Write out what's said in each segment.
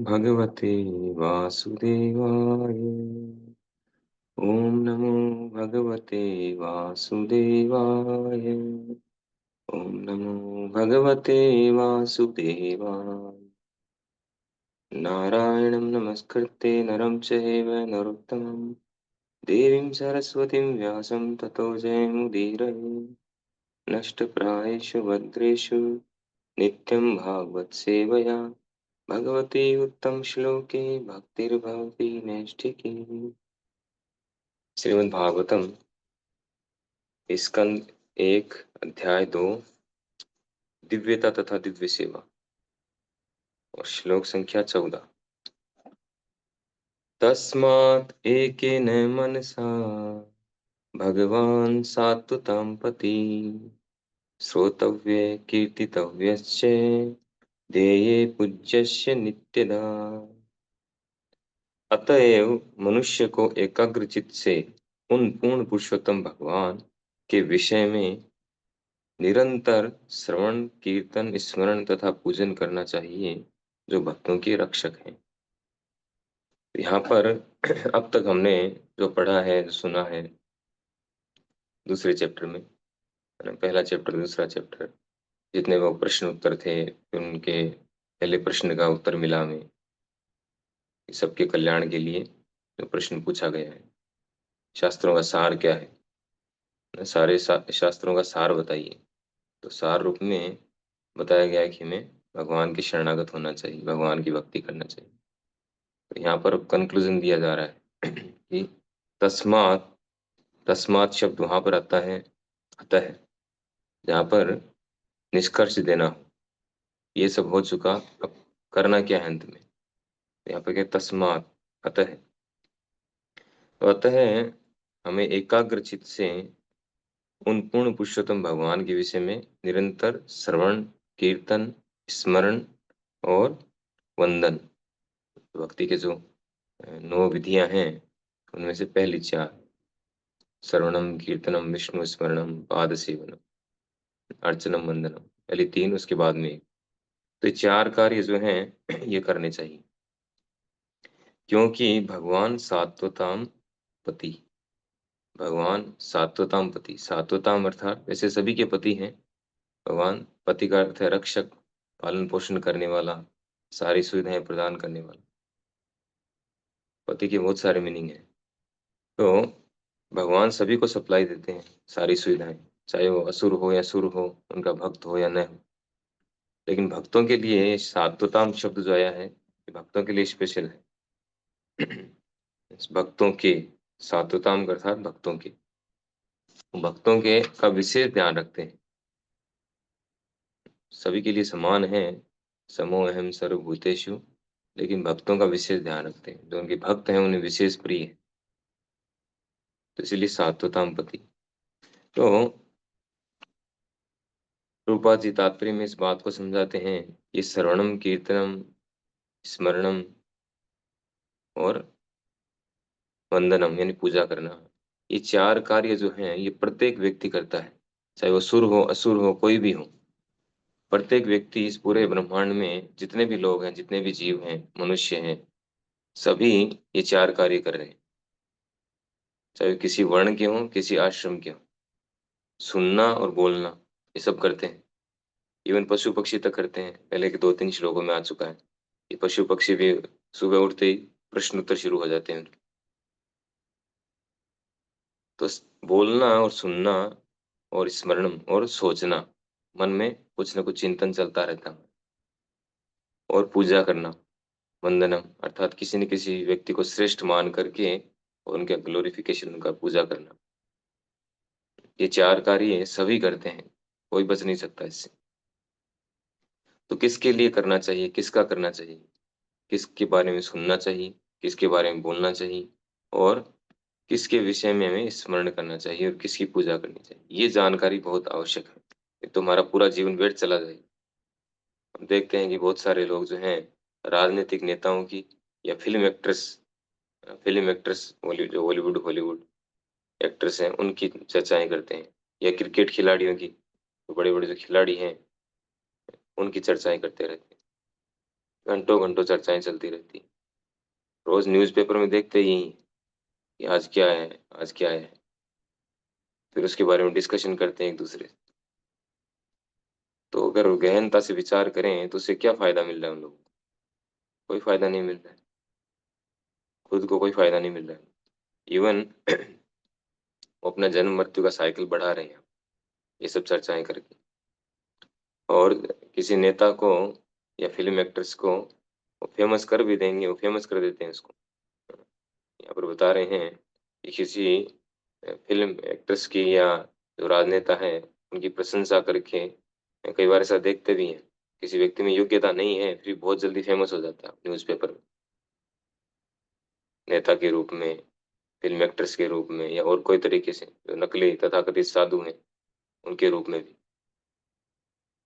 भगवते वासुदेवाय। ओम नमो भगवते वासुदेवाय। ओम नमो भगवते वासुदेवाय। नारायणं नमस्कृत्य नरं चैव नरोत्तमं देवीं सरस्वतीं व्यासं ततो जयमुदीरये। नष्टप्रायेषु भद्रेषु नित्यं भागवत सेवया भगवती उत्तम श्लोके भक्तिर्भवती नैष्ठिकी। श्रीमद् भागवतम स्कंद 1 अध्याय 2 दिव्यता तथा दिव्य सेवा और श्लोक संख्या 14। तस्मात् एकेन मनसा भगवान् सात्वतां पति श्रोतव्ये कीर्तितव्यश्च ध्येये पूज्यस्य नित्यदा। अतएव मनुष्य को एकाग्रचित्त से उन पूर्ण पुरुषोत्तम भगवान के विषय में निरंतर श्रवण कीर्तन स्मरण तथा पूजन करना चाहिए जो भक्तों के रक्षक हैं। यहाँ पर अब तक हमने जो पढ़ा है, जो सुना है दूसरे चैप्टर में, पहला चैप्टर दूसरा चैप्टर, जितने वो प्रश्न उत्तर थे, फिर उनके पहले प्रश्न का उत्तर मिला हमें, सबके कल्याण के लिए जो प्रश्न पूछा गया है, शास्त्रों का सार क्या है, सारे शास्त्रों का सार बताइए। तो सार रूप में बताया गया है कि हमें भगवान के शरणागत होना चाहिए, भगवान की भक्ति करना चाहिए। तो यहाँ पर कंक्लूजन दिया जा रहा है कि तस्मात, तस्मात शब्द वहां पर आता है अतः, जहाँ पर निष्कर्ष देना हो, ये सब हो चुका, अब करना क्या है अंत में। तो यहाँ पर क्या, तस्मात अतः, तो अतः हमें एकाग्रचित से उन पूर्ण पुरुषोत्तम भगवान के विषय में निरंतर श्रवण कीर्तन स्मरण और वंदन, भक्ति के जो 9 विधियां हैं उनमें से पहली 4, श्रवणम कीर्तनम विष्णु स्मरणम पाद सेवनम अर्चनम वंदनम, पहली 3, उसके बाद में एक। तो ये 4 कार्य जो हैं ये करने चाहिए, क्योंकि भगवान सात्वताम पति, भगवान सात्वताम पति, सात्वताम अर्थात वैसे सभी के पति हैं। भगवान पति का अर्थ है रक्षक, पालन पोषण करने वाला, सारी सुविधाएं प्रदान करने वाला। पति के बहुत सारे मीनिंग है। तो भगवान सभी को सप्लाई देते हैं सारी सुविधाएं, चाहे वो असुर हो या सुर हो, उनका भक्त हो या न हो। लेकिन भक्तों के लिए सात्वताम शब्द जो आया है ये भक्तों के लिए स्पेशल है। इस भक्तों के, सात्वताम अर्थात भक्तों के, भक्तों के का विशेष ध्यान रखते हैं। सभी के लिए समान है, समो अहम सर्वभूतेषु, लेकिन भक्तों का विशेष ध्यान रखते हैं। जो उनके भक्त हैं उन्हें विशेष प्रिय है, तो इसीलिए सात्वताम पति। तो रूपा जी तात्पर्य में इस बात को समझाते हैं, ये श्रवणम कीर्तनम स्मरणम और वंदनम यानी पूजा करना, ये 4 कार्य जो हैं ये प्रत्येक व्यक्ति करता है, चाहे वो सुर हो असुर हो कोई भी हो। प्रत्येक व्यक्ति इस पूरे ब्रह्मांड में जितने भी लोग हैं, जितने भी जीव हैं, मनुष्य हैं, सभी ये 4 कार्य कर रहे हैं, चाहे वो किसी वर्ण के हों किसी आश्रम के हों। सुनना और बोलना ये सब करते हैं, इवन पशु पक्षी तक करते हैं। पहले के 2-3 श्लोकों में आ चुका है, ये पशु पक्षी भी सुबह उठते ही प्रश्न उत्तर शुरू हो जाते हैं। तो बोलना और सुनना और स्मरणम और सोचना, मन में कुछ न कुछ चिंतन चलता रहता है, और पूजा करना, वंदनम अर्थात किसी न किसी व्यक्ति को श्रेष्ठ मान करके और उनका ग्लोरिफिकेशन, उनका पूजा करना। ये 4 कार्य सभी करते हैं, कोई बच नहीं सकता इससे। तो किसके लिए करना चाहिए, किसका करना चाहिए, किसके बारे में सुनना चाहिए, किसके बारे में बोलना चाहिए, और किसके विषय में हमें स्मरण करना चाहिए और किसकी पूजा करनी चाहिए, ये जानकारी बहुत आवश्यक है। ये तो हमारा पूरा जीवन व्यर्थ चला जाए। हम देखते हैं कि बहुत सारे लोग जो हैं राजनीतिक नेताओं की या फिल्म एक्ट्रेस जो बॉलीवुड हॉलीवुड एक्ट्रेस हैं उनकी चर्चाएं करते हैं, या क्रिकेट खिलाड़ियों की, तो बड़े बड़े जो खिलाड़ी हैं उनकी चर्चाएं करते रहते हैं। घंटों घंटों चर्चाएं चलती रहती हैं। रोज न्यूज़पेपर में देखते ही हैं कि आज क्या है, आज क्या है। फिर उसके बारे में डिस्कशन करते हैं एक दूसरे से। तो अगर गहनता से विचार करें तो उससे क्या फायदा मिल रहा है उन लोगों को? कोई फायदा नहीं मिल रहा है। खुद को कोई फायदा नहीं मिल रहा है। इवन वो अपना जन्म मृत्यु का साइकिल बढ़ा रहे हैं ये सब चर्चाएं करके। और किसी नेता को या फिल्म एक्टर्स को वो फेमस कर भी देंगे, वो फेमस कर देते हैं उसको। यहाँ पर बता रहे हैं कि किसी फिल्म एक्ट्रेस की या जो राजनेता है उनकी प्रशंसा करके कई बार ऐसा देखते भी हैं। किसी व्यक्ति में योग्यता नहीं है फिर बहुत जल्दी फेमस हो जाता है न्यूज़पेपर में, नेता के रूप में, फिल्म एक्ट्रेस के रूप में या और कोई तरीके से जो नकली तथाकथित साधु हैं उनके रूप में भी।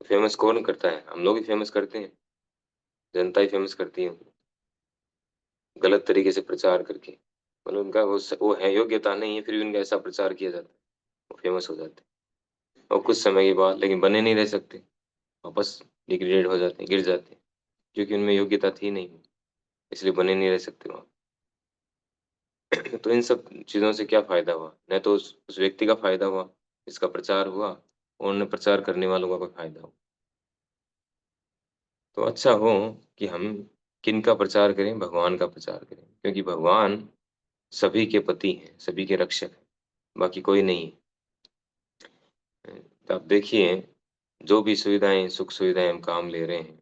फेमस कौन करता है? हम लोग ही फेमस करते हैं, जनता ही फेमस करती है उनको, गलत तरीके से प्रचार करके। मतलब उनका वो है, योग्यता नहीं है, फिर भी उनका ऐसा प्रचार किया जाता है, वो फेमस हो जाते हैं। और कुछ समय के बाद लेकिन बने नहीं रह सकते, वापस डिग्रेडेड हो जाते हैं, गिर जाते हैं, क्योंकि उनमें योग्यता थी नहीं, इसलिए बने नहीं रह सकते वहाँ। तो इन सब चीज़ों से क्या फायदा हुआ? न तो उस व्यक्ति का फायदा हुआ, इसका प्रचार हुआ, और न प्रचार करने वालों का कोई फायदा हुआ। तो अच्छा हो कि हम किनका प्रचार करें? भगवान का प्रचार करें, क्योंकि भगवान सभी के पति हैं, सभी के रक्षक हैं, बाकी कोई नहीं है। तो आप देखिए, जो भी सुविधाएँ, सुख सुविधाएँ हम काम ले रहे हैं,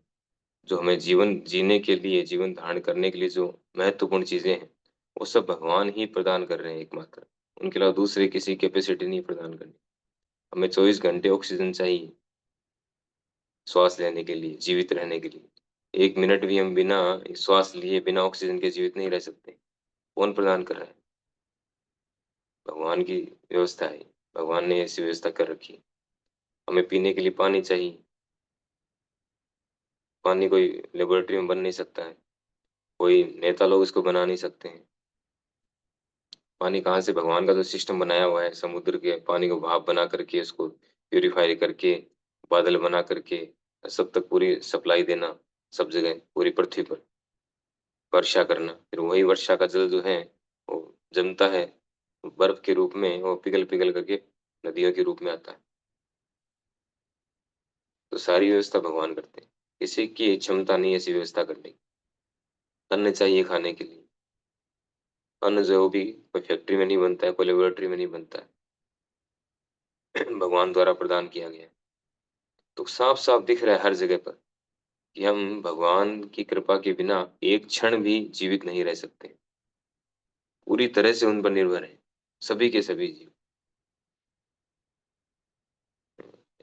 जो हमें जीवन जीने के लिए, जीवन धारण करने के लिए जो महत्वपूर्ण चीज़ें हैं, वो सब भगवान ही प्रदान कर रहे हैं एकमात्र। उनके अलावा दूसरे किसी कैपेसिटी नहीं प्रदान करनी। हमें 24 घंटे ऑक्सीजन चाहिए, श्वास लेने के लिए, जीवित रहने के लिए। 1 मिनट भी हम बिना श्वास लिए, बिना ऑक्सीजन के जीवित नहीं रह सकते। कौन प्रदान कर रहा है? भगवान की व्यवस्था है। भगवान ने ऐसी व्यवस्था कर रखी है। हमें पीने के लिए पानी चाहिए। पानी कोई लेबोरेटरी में बन नहीं सकता है। कोई नेता लोग इसको बना नहीं सकते हैं। पानी कहाँ से? भगवान का जो सिस्टम बनाया हुआ है, समुद्र के पानी को भाप बना करके उसको प्यूरिफाई करके, बादल बना करके सब तक पूरी सप्लाई देना, सब जगह पूरी पृथ्वी पर वर्षा करना। फिर वही वर्षा का जल जो है वो जमता है, बर्फ के रूप में वो पिघल-पिघल करके नदियों के रूप में आता है। तो सारी व्यवस्था भगवान करते हैं। किसी की क्षमता नहीं है ऐसी व्यवस्था करने की। अन्न चाहिए खाने के लिए। अन्न जो भी कोई फैक्ट्री में नहीं बनता है, कोई लेबोरेटरी में नहीं बनता है, भगवान द्वारा प्रदान किया गया है। तो साफ-साफ दिख रहा है हर जगह पर कि हम भगवान की कृपा के बिना एक क्षण भी जीवित नहीं रह सकते। पूरी तरह से उन पर निर्भर हैं, सभी के सभी जीव।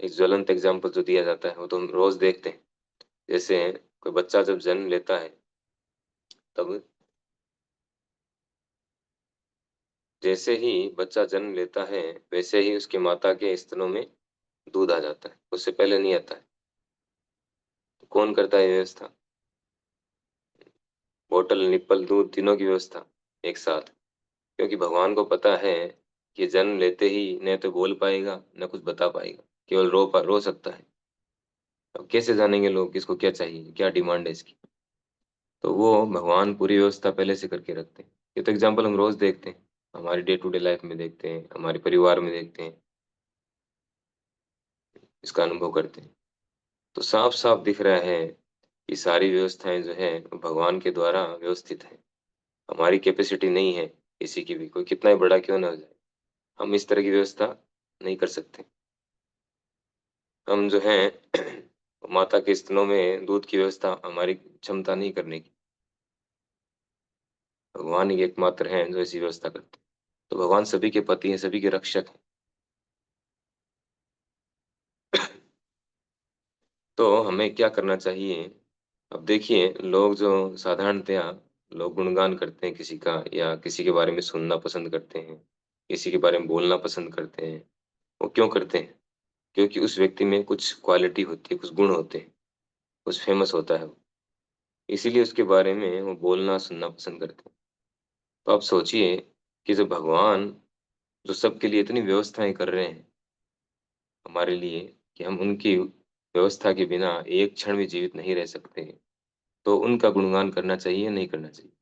एक ज्वलंत एग्ज़ाम्पल जो दिया जाता है, वो तो हम रोज़ देखते हैं। जैसे कोई बच्चा जब जन्म लेता है, तब जैसे ही बच्चा जन्म लेता है, वैसे ही उसकी माता के स्तनों में दूध आ जाता है, उससे पहले नहीं आता है। तो कौन करता है ये व्यवस्था? बॉटल, निप्पल, दूध तीनों की व्यवस्था एक साथ। क्योंकि भगवान को पता है कि जन्म लेते ही न तो बोल पाएगा, न कुछ बता पाएगा, केवल रो सकता है। अब कैसे जानेंगे लोग किसको क्या चाहिए, क्या डिमांड है इसकी? तो वो भगवान पूरी व्यवस्था पहले से करके रखते हैं। ये तो एग्ज़ाम्पल हम रोज़ देखते हैं, हमारी डे टू डे लाइफ़ में देखते हैं, हमारे परिवार में देखते हैं, इसका अनुभव करते हैं। तो साफ-साफ दिख रहा है कि सारी व्यवस्थाएँ जो हैं, भगवान के द्वारा व्यवस्थित हैं। हमारी कैपेसिटी नहीं है किसी की भी, कोई कितना ही बड़ा क्यों ना हो जाए, हम इस तरह की व्यवस्था नहीं कर सकते। हम जो हैं माता के स्तनों में दूध की व्यवस्था हमारी क्षमता नहीं करने की। भगवान ही एकमात्र हैं जो ऐसी व्यवस्था करते हैं। तो भगवान सभी के पति हैं, सभी के रक्षक हैं। तो हमें क्या करना चाहिए? अब देखिए, लोग जो साधारणतया लोग गुणगान करते हैं किसी का या किसी के बारे में सुनना पसंद करते हैं, किसी के बारे में बोलना पसंद करते हैं, वो क्यों करते हैं? क्योंकि उस व्यक्ति में कुछ क्वालिटी होती है, कुछ गुण होते हैं, कुछ फ़ेमस होता है वो, इसीलिए उसके बारे में वो बोलना, सुनना पसंद करते हैं। तो आप सोचिए कि जब भगवान जो सबके लिए इतनी व्यवस्थाएँ कर रहे हैं हमारे लिए कि हम उनकी व्यवस्था के बिना एक क्षण भी जीवित नहीं रह सकते हैं। तो उनका गुणगान करना चाहिए या नहीं करना चाहिए?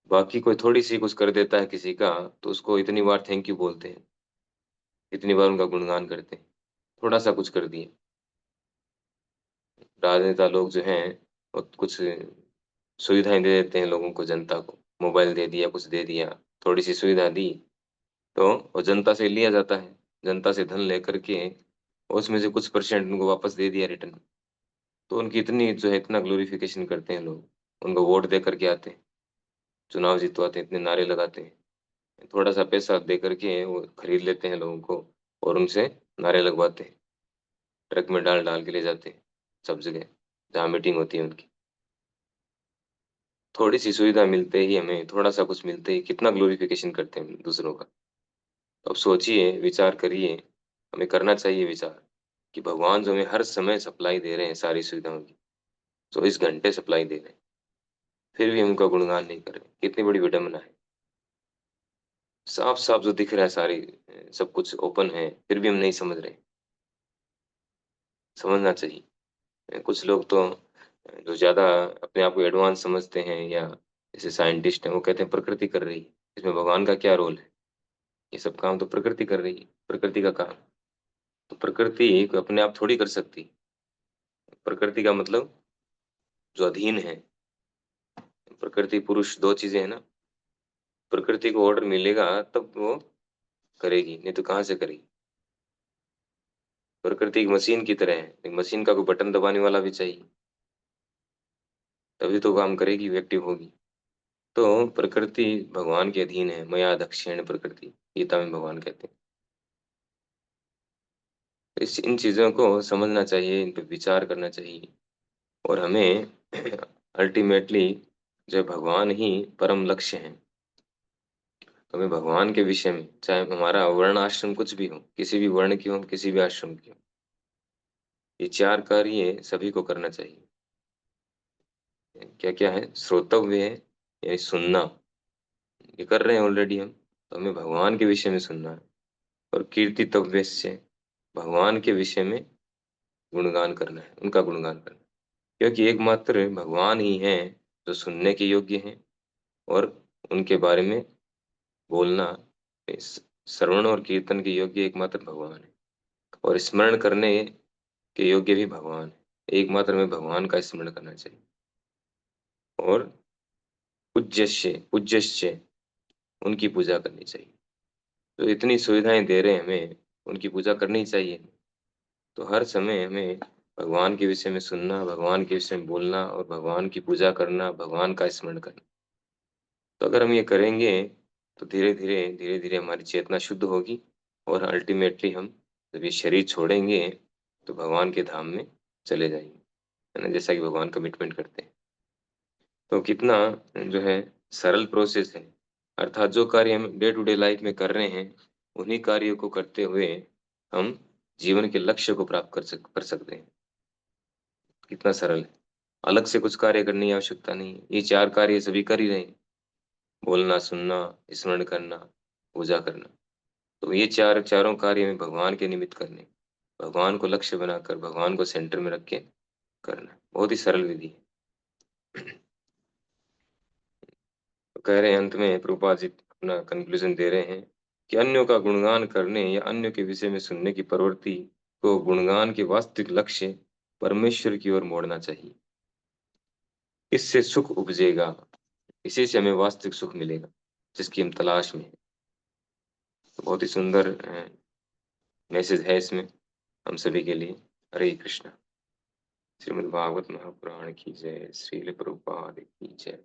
बाकी कोई थोड़ी-सी कुछ कर देता है किसी का, तो उसको इतनी बार थैंक यू बोलते हैं, इतनी बार उनका गुणगान करते हैं। थोड़ा-सा कुछ कर दिए। राजनेता लोग जो हैं, वो कुछ सुविधाएँ दे देते हैं लोगों को, जनता को। मोबाइल दे दिया, कुछ दे दिया, थोड़ी-सी सुविधा दी, तो वो जनता से लिया जाता है। जनता से धन लेकर के उसमें से कुछ परसेंट उनको वापस दे दिया रिटर्न। तो उनकी इतनी जो है इतना ग्लोरिफ़िकेशन करते हैं लोग, उनको वोट दे कर के आते हैं, चुनाव जितवाते हैं, इतने नारे लगाते हैं। थोड़ा-सा पैसा दे कर के वो खरीद लेते हैं लोगों को और उनसे नारे लगवाते हैं। ट्रक में डाल-डाल के ले जाते हैं, सब जगह, जहाँ मीटिंग होती है उनकी। थोड़ी-सी सुविधा मिलते ही हमें, थोड़ा-सा कुछ मिलते ही कितना ग्लोरिफ़िकेशन करते हैं हम दूसरों का। तो अब सोचिए, विचार करिए, हमें करना चाहिए विचार कि भगवान जो हमें हर समय सप्लाई दे रहे हैं सारी सुविधाओं की, 24 घंटे सप्लाई दे रहे हैं, फिर भी हम उनका गुणगान नहीं कर रहे। कितनी बड़ी विडंबना है। साफ-साफ जो दिख रहा है सारी सब कुछ ओपन है, फिर भी हम नहीं समझ रहे। समझना चाहिए। कुछ लोग तो जो ज़्यादा अपने आप को एडवांस समझते हैं या जैसे साइंटिस्ट हैं, वो कहते हैं प्रकृति कर रही है, इसमें भगवान का क्या रोल है? ये सब काम तो प्रकृति कर रही है, प्रकृति का काम। तो प्रकृति अपने आप थोड़ी कर सकती। प्रकृति का मतलब जो अधीन है, प्रकृति पुरुष 2 चीज़ें हैं ना, प्रकृति को ऑर्डर मिलेगा तब वो करेगी, नहीं तो कहाँ से करेगी? प्रकृति एक मशीन की तरह है, एक मशीन का कोई बटन दबाने वाला भी चाहिए, तभी तो काम करेगी, वो एक्टिव होगी। तो प्रकृति भगवान के अधीन है, मया दक्षिण प्रकृति, गीता में भगवान कहते हैं। इस इन चीज़ों को समझना चाहिए, इन पे विचार करना चाहिए और हमें अल्टीमेटली जो है भगवान ही परम लक्ष्य हैं। तो हमें भगवान के विषय में, चाहे हमारा वर्ण आश्रम कुछ भी हो, किसी भी वर्ण की हो, किसी भी आश्रम की हो, ये 4 कार्य सभी को करना चाहिए। क्या-क्या है? श्रोतव्य है, यानी सुनना, ये कर रहे हैं ऑलरेडी हम, तो हमें भगवान के विषय में सुनना है और कीर्तितव्यस्य, भगवान के विषय में गुणगान करना है, उनका गुणगान करना है। क्योंकि एकमात्र भगवान ही हैं, जो सुनने के योग्य हैं और उनके बारे में बोलना, इस श्रवण और कीर्तन के योग्य एकमात्र भगवान है और स्मरण करने के योग्य भी भगवान है। एकमात्र हमें भगवान का स्मरण करना चाहिए और पूज्यश्य उनकी पूजा करनी चाहिए। तो इतनी सुविधाएँ दे रहे हैं हमें, उनकी पूजा करनी चाहिए। तो हर समय हमें भगवान के विषय में सुनना, भगवान के विषय में बोलना और भगवान की पूजा करना, भगवान का स्मरण करना। तो अगर हम ये करेंगे, तो धीरे-धीरे हमारी चेतना शुद्ध होगी और अल्टीमेटली हम जब ये शरीर छोड़ेंगे, तो भगवान के धाम में चले जाएँगे। है ना? जैसा कि भगवान कमिटमेंट करते हैं। तो कितना जो है सरल प्रोसेस है। अर्थात जो कार्य हम डे टू डे लाइफ में कर रहे हैं, उन्हीं कार्यों को करते हुए हम जीवन के लक्ष्य को प्राप्त कर सकते हैं। कितना सरल है। अलग से कुछ कार्य करने की आवश्यकता नहीं है। ये 4 कार्य सभी कर ही रहे हैं। बोलना, सुनना, स्मरण करना, पूजा करना। तो ये चारों कार्य हमें भगवान के निमित्त करने, भगवान को लक्ष्य बनाकर, भगवान को सेंटर में रख के करना। बहुत ही सरल विधि है। तो कह रहे हैं अंत में प्रभुपाद जी अपना कंक्लूजन दे रहे हैं कि अन्यों का गुणगान करने या अन्य के विषय में सुनने की प्रवृत्ति को गुणगान के वास्तविक लक्ष्य परमेश्वर की ओर मोड़ना चाहिए। इससे सुख उपजेगा, इसी से हमें वास्तविक सुख मिलेगा, जिसकी हम तलाश में हैं। तो बहुत ही सुंदर मैसेज है इसमें हम सभी के लिए। हरे कृष्णा। श्रीमद् भागवत महापुराण की जय, श्रील प्रभुपाद की जय।